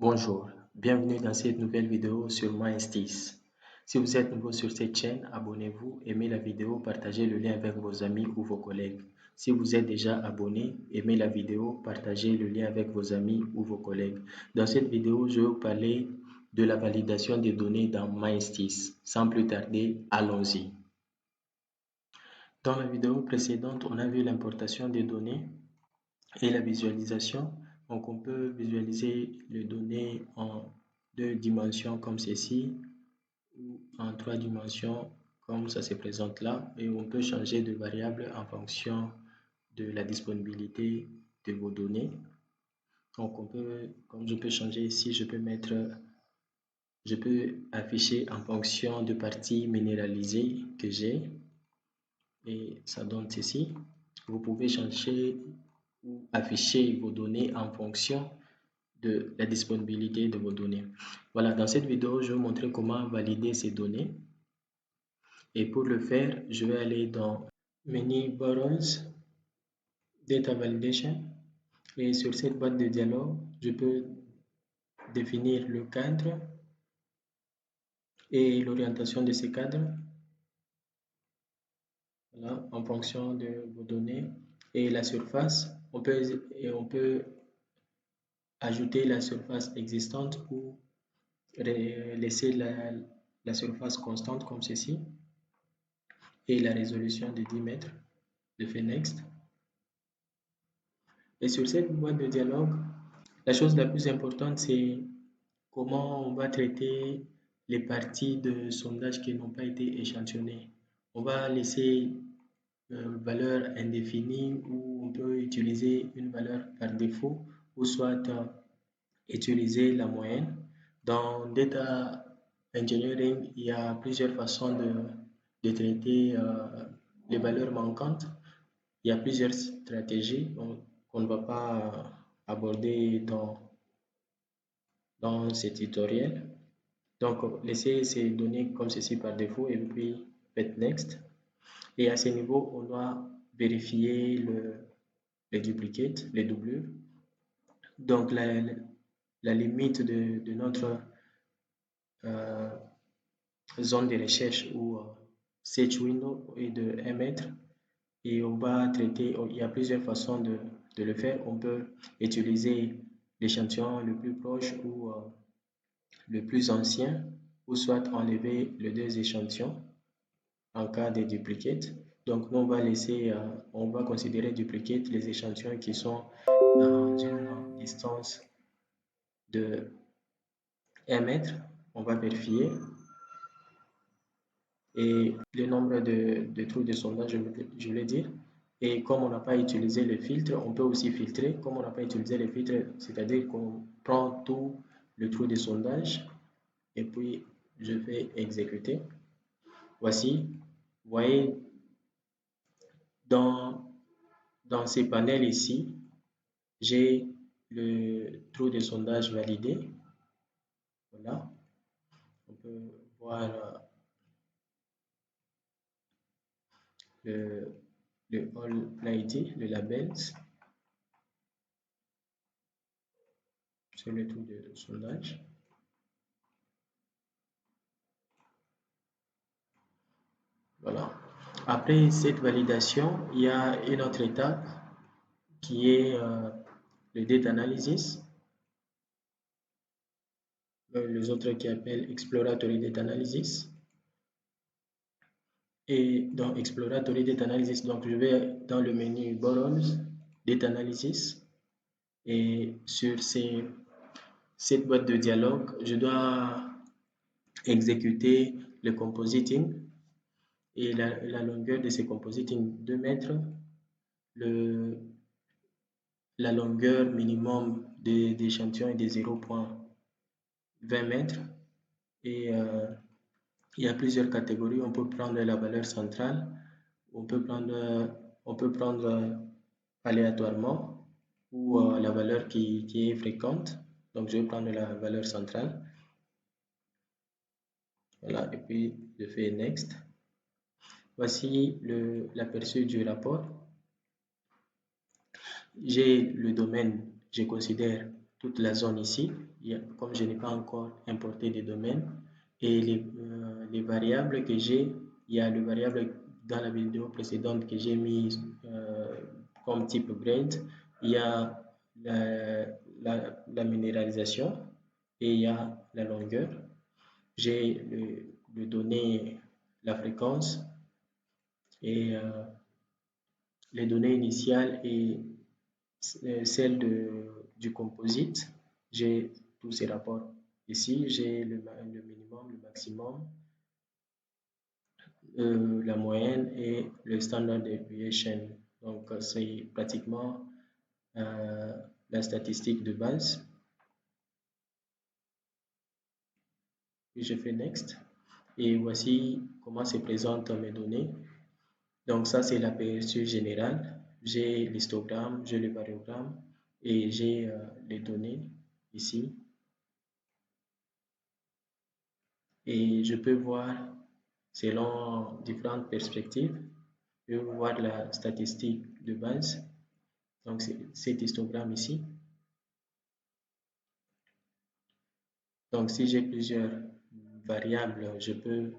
Bonjour, bienvenue dans cette nouvelle vidéo sur MindStis. Si vous êtes nouveau sur cette chaîne, abonnez-vous, aimez la vidéo, partagez le lien avec vos amis ou vos collègues. Si vous êtes déjà abonné, aimez la vidéo, partagez le lien avec vos amis ou vos collègues. Dans cette vidéo, je vais vous parler de la validation des données dans MindStis. Sans plus tarder, allons-y. Dans la vidéo précédente, on a vu l'importation des données et la visualisation. Donc, on peut visualiser les données en 2 dimensions comme ceci ou en 3 dimensions comme ça se présente là. Et on peut changer de variable en fonction de la disponibilité de vos données. Donc, comme je peux changer ici, je peux afficher en fonction de parties minéralisées que j'ai. Et ça donne ceci. Vous pouvez changer ou afficher vos données en fonction de la disponibilité de vos données. Voilà, dans cette vidéo, je vais vous montrer comment valider ces données. Et pour le faire, je vais aller dans Menu Borrows, Data Validation. Et sur cette boîte de dialogue, je peux définir le cadre et l'orientation de ces cadres. Voilà, en fonction de vos données. Et la surface, on peut ajouter la surface existante ou laisser la surface constante comme ceci. Et la résolution de 10 mètres. Je fais Next. Et sur cette boîte de dialogue, la chose la plus importante, c'est comment on va traiter les parties de sondage qui n'ont pas été échantillonnées. On va laisser valeur indéfinie ou on peut utiliser une valeur par défaut ou soit utiliser la moyenne. Dans Data Engineering, il y a plusieurs façons de traiter les valeurs manquantes. Il y a plusieurs stratégies qu'on ne va pas aborder dans ce tutoriel. Donc, laissez ces données comme ceci par défaut et puis faites Next. Et à ce niveau, on doit vérifier les duplicates, les doublures. Donc, la limite de notre zone de recherche ou search window est de 1 mètre. Et on va traiter, il y a plusieurs façons de le faire. On peut utiliser l'échantillon le plus proche ou le plus ancien, ou soit enlever les 2 échantillons en cas de duplicate. Donc, nous, on va considérer duplicate les échantillons qui sont dans une distance de 1 mètre. On va vérifier. Et le nombre de trous de sondage, je voulais dire. Et comme on n'a pas utilisé le filtre, on peut aussi filtrer. Comme on n'a pas utilisé le filtre, c'est-à-dire qu'on prend tout le trou de sondage et puis je fais exécuter. Voici, vous voyez, dans ces panels ici, j'ai le trou de sondage validé. Voilà, on peut voir le All ID, le labels sur le trou de sondage. Voilà. Après cette validation, il y a une autre étape qui est le data analysis. Les autres qui appellent exploratory data analysis. Et dans exploratory data analysis, donc je vais dans le menu Borrows, data analysis. Et sur cette boîte de dialogue, je dois exécuter le compositing et la longueur de ce compositing 2 mètres, la longueur minimum d'échantillon est de 0,20 mètres et il y a plusieurs catégories. On peut prendre la valeur centrale, on peut prendre aléatoirement ou la valeur qui est fréquente. Donc, je vais prendre la valeur centrale. Voilà, et puis je fais Next. Voici l'aperçu du rapport. J'ai le domaine, je considère toute la zone ici. comme je n'ai pas encore importé des domaines, et les variables que j'ai, il y a le variable dans la vidéo précédente que j'ai mis comme type grade, il y a la minéralisation et il y a la longueur. J'ai le données, la fréquence et les données initiales et celles du composite. J'ai tous ces rapports ici. J'ai le minimum, le maximum, la moyenne et le standard deviation. Donc, c'est pratiquement la statistique de base. Puis je fais Next. Et voici comment se présentent mes données. Donc, ça, c'est l'aperçu général. J'ai l'histogramme, j'ai le variogramme et j'ai les données ici. Et je peux voir selon différentes perspectives. Je peux voir la statistique de base. Donc, c'est cet histogramme ici. Donc, si j'ai plusieurs variables, je peux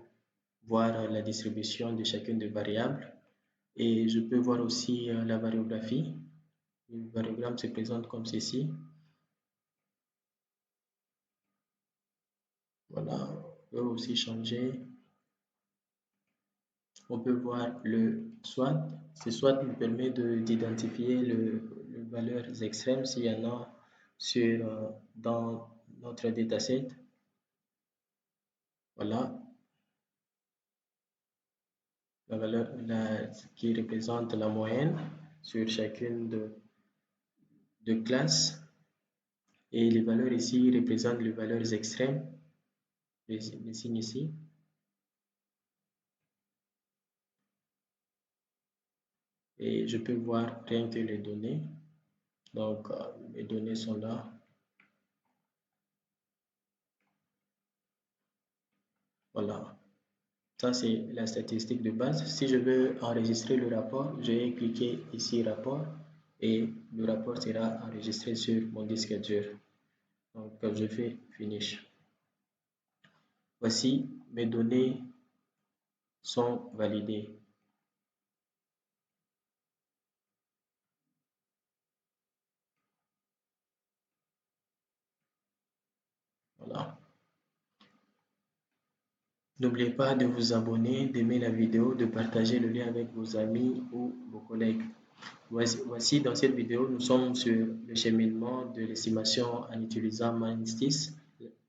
voir la distribution de chacune des variables. Et je peux voir aussi la variographie. Le variogramme se présente comme ceci. Voilà, on peut aussi changer. On peut voir le SWOT. Ce SWOT nous permet d'identifier les valeurs extrêmes s'il y en a dans notre dataset. Voilà, la valeur qui représente la moyenne sur chacune de classes. Et les valeurs ici représentent les valeurs extrêmes, les signes ici. Et je peux voir rien que les données. Donc, les données sont là. Voilà. Ça, c'est la statistique de base. Si je veux enregistrer le rapport, je vais cliquer ici Rapport et le rapport sera enregistré sur mon disque dur. Donc, je fais Finish. Voici, mes données sont validées. Voilà. N'oubliez pas de vous abonner, d'aimer la vidéo, de partager le lien avec vos amis ou vos collègues. Voici dans cette vidéo, nous sommes sur le cheminement de l'estimation en utilisant MindSys.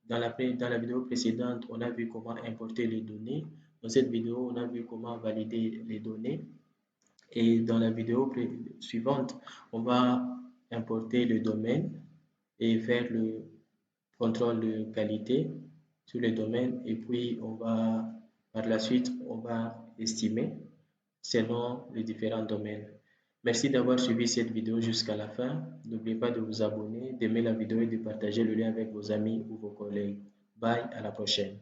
Dans la vidéo précédente, on a vu comment importer les données. Dans cette vidéo, on a vu comment valider les données. Et dans la vidéo suivante, on va importer le domaine et faire le contrôle de qualité sur le domaine. Et puis, par la suite, on va estimer selon les différents domaines. Merci d'avoir suivi cette vidéo jusqu'à la fin. N'oubliez pas de vous abonner, d'aimer la vidéo et de partager le lien avec vos amis ou vos collègues. Bye, à la prochaine.